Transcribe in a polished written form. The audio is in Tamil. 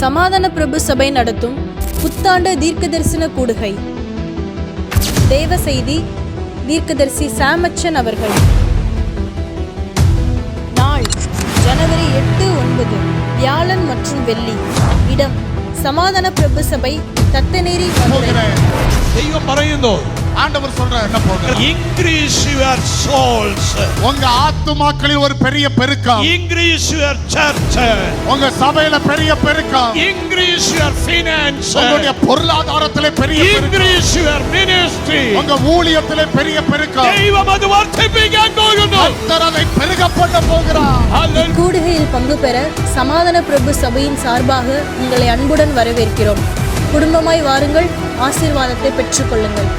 சமாதான பிரபு சபை நடத்தும் புத்தாண்டு தீர்க்கதரிசன கூடுகை. தேவ செய்தி தீர்க்கதரிசி சாமச்சன் அவர்கள். நாள் ஜனவரி 8, 9 வியாழன் மற்றும் வெள்ளி. இடம் சமாதான பிரபு சபை தத்தநேரி. தெய்வம் പറയുന്നു, ஆண்டவர் சொல்றார் என்ன போகிறது? increase your souls. உங்க ஆத்துமாக்களில் ஒரு பெரிய பெருக்கம். increase your church. உங்க சபையில பெரிய பெருக்கம். increase your finance. உங்களுடைய பொருளாதாரத்திலே பெரிய பெருக்கம். increase your ministry. உங்க ஊழியத்திலே பெரிய பெருக்கம். தெய்வம் அது വർദ്ധിപ്പിക്കാൻ പോകുന്നു. கர்த்தர் அதை பெருகப்பட போகிறார். கூடுகையில் பங்கு பெற சமாதான பிரபு சபையின் சார்பாக உங்களை அன்புடன் வரவேற்கிறோம். குடும்பமாய் வாருங்கள், ஆசீர்வாதத்தை பெற்றுக்கொள்ளுங்கள்.